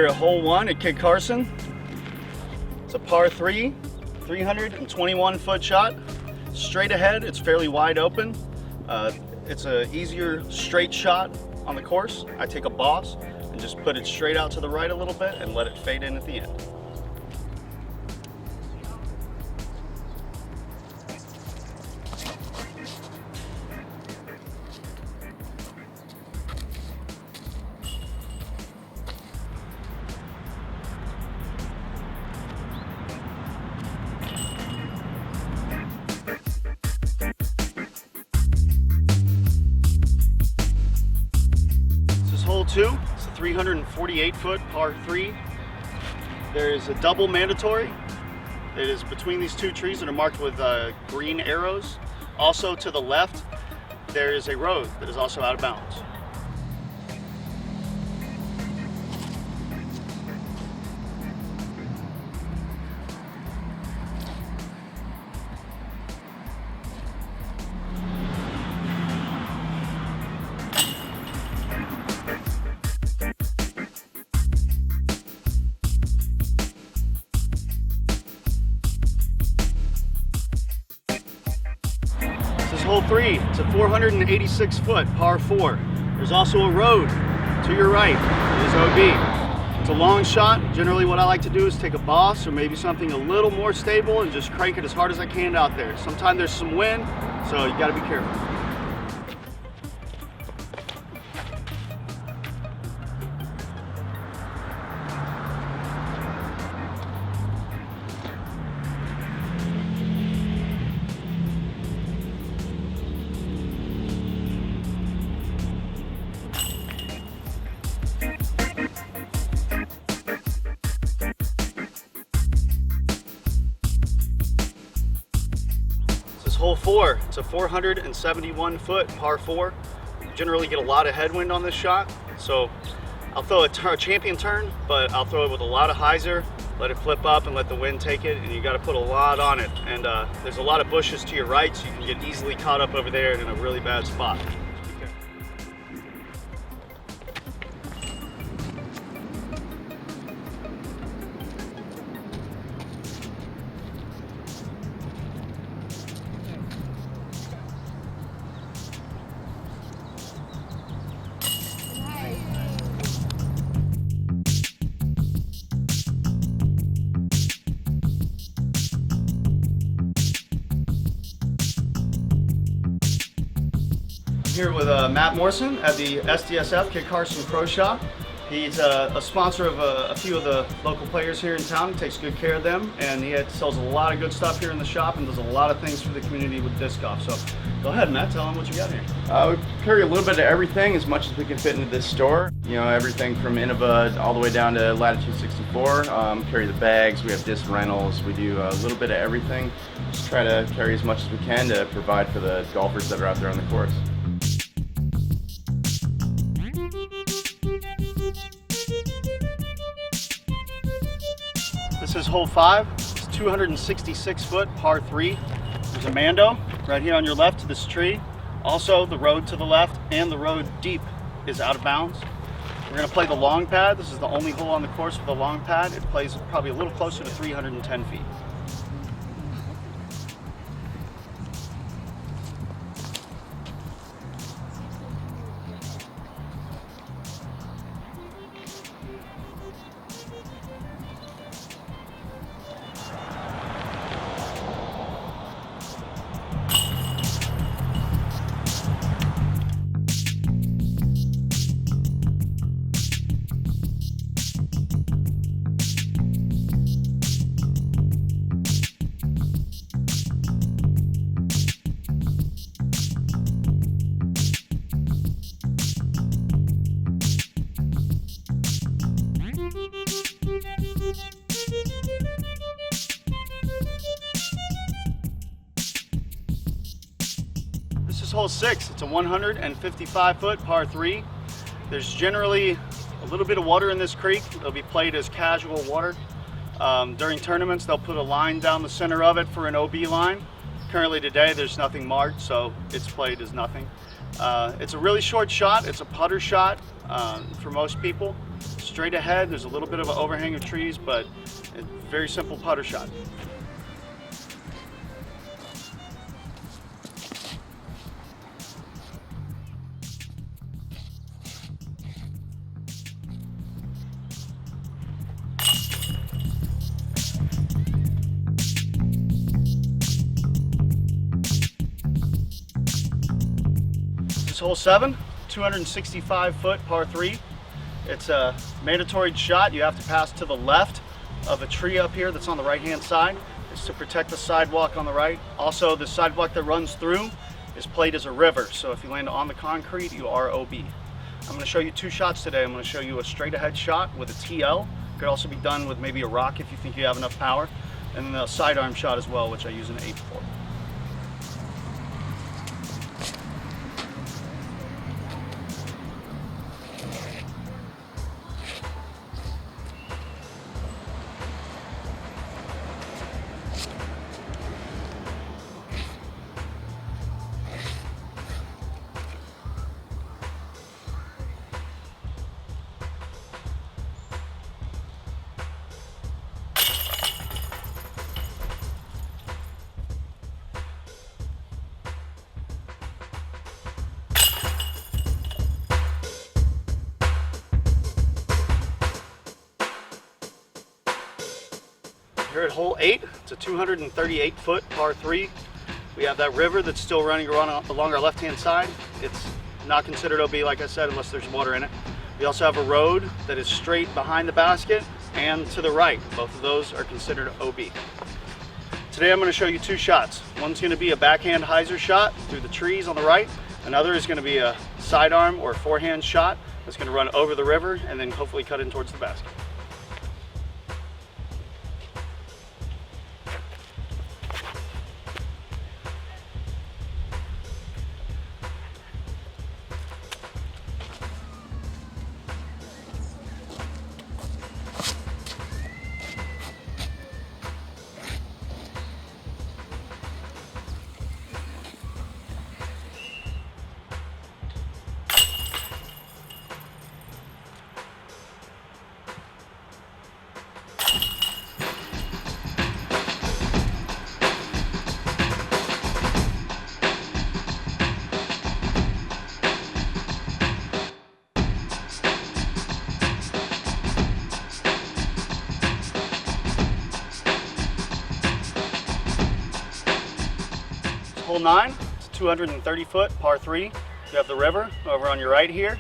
at hole 1 at Kit Carson. It's a par 3, 321-foot shot. Straight ahead, it's fairly wide open. It's an easier straight shot on the course. I take a boss and just put it straight out to the right a little bit and let it fade in at the end. Hole 2, it's a 348-foot par 3. There is a double mandatory that is between these two trees that are marked with green arrows. Also to the left, there is a road that is also out of bounds. Hole 3, it's a 486-foot par 4. There's also a road to your right. It is OB. It's a long shot. Generally what I like to do is take a boss or maybe something a little more stable and just crank it as hard as I can out there. Sometimes there's some wind, so you gotta be careful. Hole 4, it's a 471-foot par 4. You generally get a lot of headwind on this shot, so I'll throw a champion turn, but I'll throw it with a lot of hyzer, let it flip up and let the wind take it, and you got to put a lot on it. And there's a lot of bushes to your right, so you can get easily caught up over there in a really bad spot. Here with Matt Morrison at the SDSF Kit Carson Pro Shop. He's a sponsor of a few of the local players here in town. He takes good care of them, and he sells a lot of good stuff here in the shop and does a lot of things for the community with disc golf. So go ahead, Matt, tell them what you got here. We carry a little bit of everything, as much as we can fit into this store. You know, everything from Innova all the way down to Latitude 64. Carry the bags, we have disc rentals, we do a little bit of everything. Just try to carry as much as we can to provide for the golfers that are out there on the course. This is hole 5. It's 266-foot par 3. There's a Mando right here on your left to this tree. Also, the road to the left and the road deep is out of bounds. We're going to play the long pad. This is the only hole on the course with a long pad. It plays probably a little closer to 310 feet. This is hole 6. It's a 155-foot par 3. There's generally a little bit of water in this creek. It'll be played as casual water. During tournaments, they'll put a line down the center of it for an OB line. Currently today, there's nothing marked, so it's played as nothing. It's a really short shot. It's a putter shot for most people. Straight ahead, there's a little bit of an overhang of trees, but a very simple putter shot. This is hole 7, 265-foot par 3. It's a mandatory shot. You have to pass to the left of a tree up here that's on the right-hand side. It's to protect the sidewalk on the right. Also, the sidewalk that runs through is played as a river, so if you land on the concrete, you are OB. I'm going to show you 2 shots today. I'm going to show you a straight ahead shot with a TL. Could also be done with maybe a rock if you think you have enough power, and then a sidearm shot as well, which I use an 8 for. Here at hole 8, it's a 238-foot par 3. We have that river that's still running along our left-hand side. It's not considered OB, like I said, unless there's water in it. We also have a road that is straight behind the basket and to the right. Both of those are considered OB. Today I'm going to show you 2 shots. One's going to be a backhand hyzer shot through the trees on the right. Another is going to be a sidearm or forehand shot that's going to run over the river and then hopefully cut in towards the basket. Hole 9, it's a 230-foot par 3. You have the river over on your right here.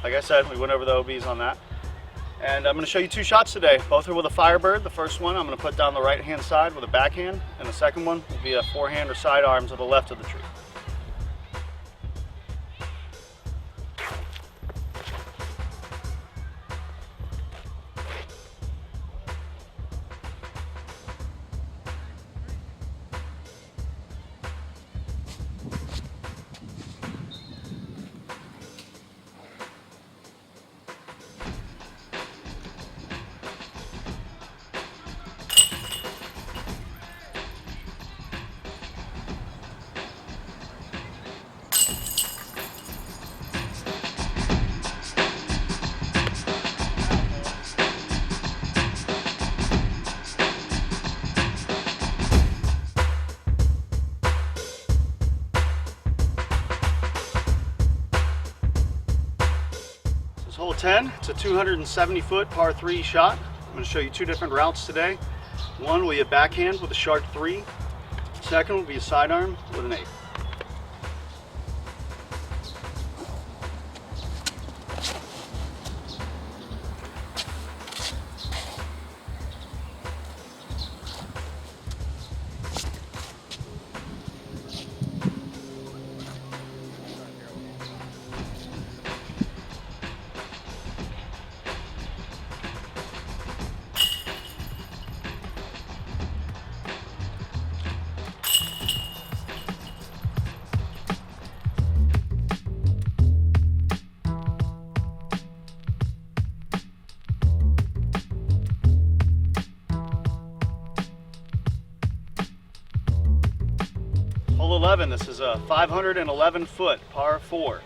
Like I said, we went over the OBs on that. And I'm going to show you 2 shots today. Both are with a Firebird. The first one I'm going to put down the right-hand side with a backhand, and the second one will be a forehand or sidearm to the left of the tree. Hole 10, it's a 270-foot par 3 shot. I'm going to show you 2 different routes today. One will be a backhand with a shark 3. Second will be a sidearm with an 8. Hole 11, this is a 511-foot par 4.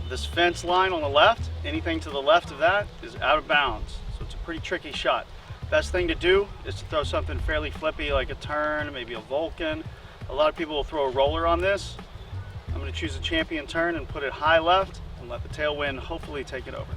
This fence line on the left, anything to the left of that is out of bounds. So it's a pretty tricky shot. Best thing to do is to throw something fairly flippy like a turn, maybe a Vulcan. A lot of people will throw a roller on this. I'm going to choose a champion turn and put it high left and let the tailwind hopefully take it over.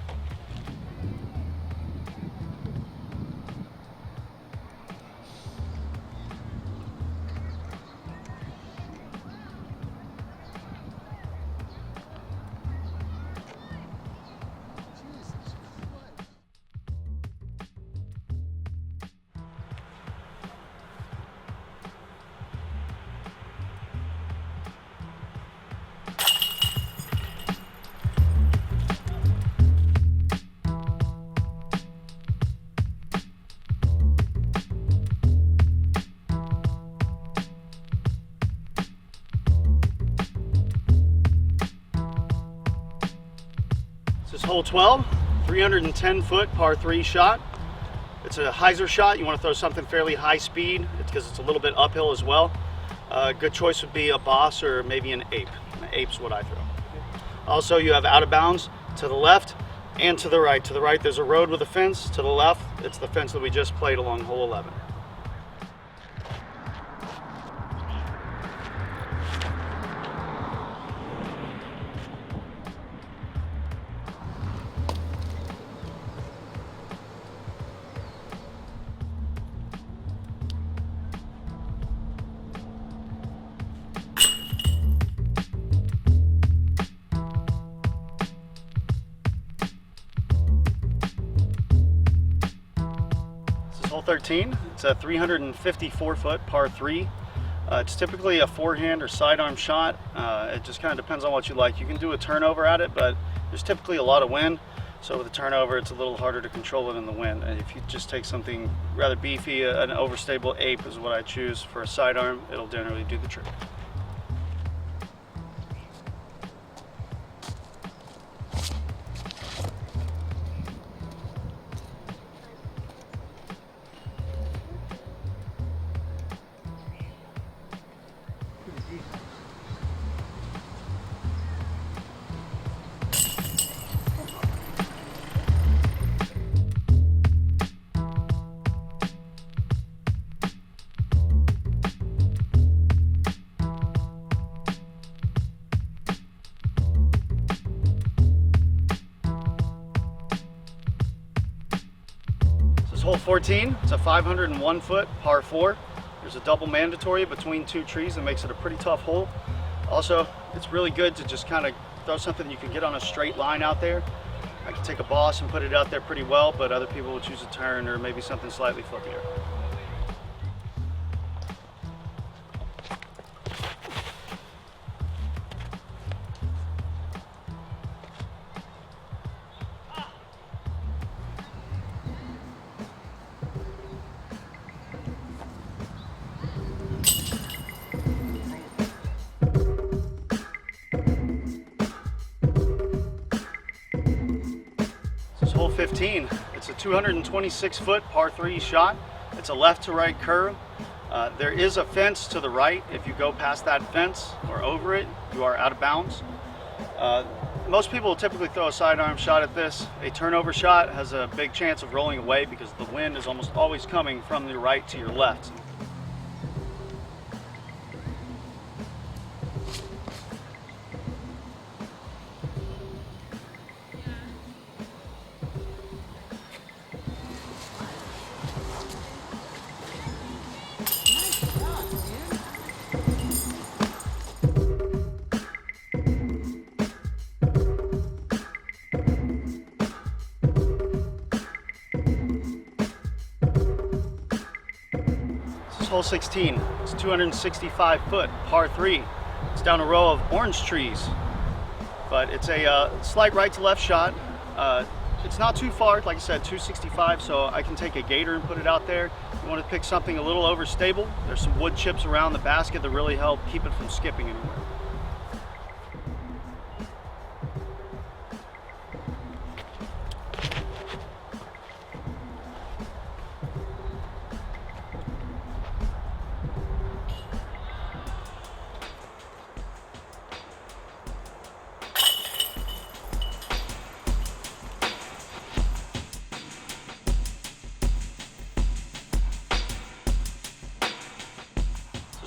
This is hole 12, 310 foot par 3 shot. It's a hyzer shot. You want to throw something fairly high speed because it's a little bit uphill as well. A good choice would be a boss or maybe an ape. An ape's what I throw. Also, you have out of bounds to the left and to the right. To the right, there's a road with a fence. To the left, it's the fence that we just played along hole 11. Hole 13, it's a 354 foot par 3. It's typically a forehand or sidearm shot. It just kind of depends on what you like. You can do a turnover at it, but there's typically a lot of wind. So with a turnover, it's a little harder to control it in the wind. And if you just take something rather beefy, an overstable ape is what I choose for a sidearm. It'll generally do the trick. Hole 14, it's a 501 foot par 4. There's a double mandatory between two trees that makes it a pretty tough hole. Also, it's really good to just kind of throw something you can get on a straight line out there. I can take a boss and put it out there pretty well, but other people will choose a turn or maybe something slightly flippier. Hole 15, it's a 226 foot par 3 shot. It's a left to right curve. There is a fence to the right. If you go past that fence or over it, you are out of bounds. Most people will typically throw a sidearm shot at this. A turnover shot has a big chance of rolling away because the wind is almost always coming from the right to your left. Hole 16, it's 265 foot par 3. It's down a row of orange trees, but it's a slight right to left shot. It's not too far, like I said, 265, so I can take a gator and put it out there. You want to pick something a little overstable. There's some wood chips around the basket that really help keep it from skipping anywhere.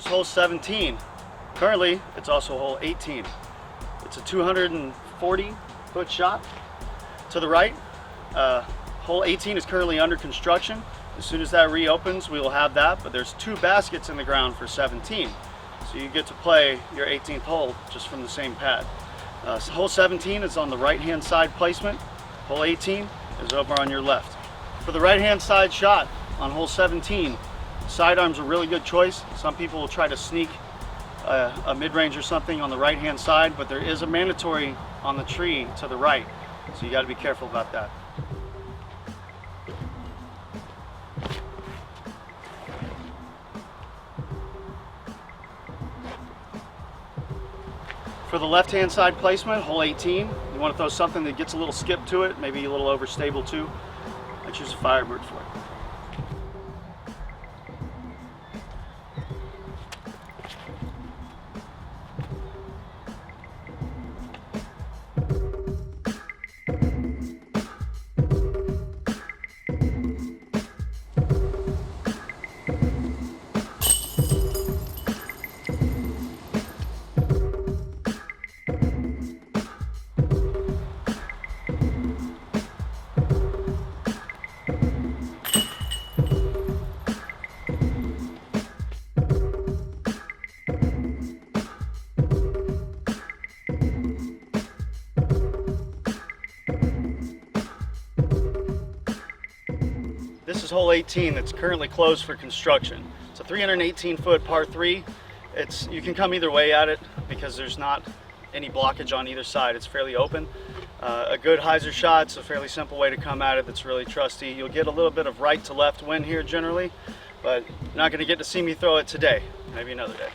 hole 17. Currently, it's also hole 18. It's a 240-foot shot to the right. Hole 18 is currently under construction. As soon as that reopens, we will have that, but there's 2 baskets in the ground for 17. So you get to play your 18th hole just from the same pad. So hole 17 is on the right-hand side placement. Hole 18 is over on your left. For the right-hand side shot on hole 17, sidearm's a really good choice. Some people will try to sneak a mid-range or something on the right-hand side, but there is a mandatory on the tree to the right, so you got to be careful about that. For the left-hand side placement, hole 18, you want to throw something that gets a little skip to it, maybe a little overstable too. I choose a Firebird for it. This is hole 18 that's currently closed for construction. It's a 318-foot par 3. You can come either way at it because there's not any blockage on either side. It's fairly open. A good hyzer shot's a fairly simple way to come at it that's really trusty. You'll get a little bit of right to left wind here generally, but you're not going to get to see me throw it today. Maybe another day.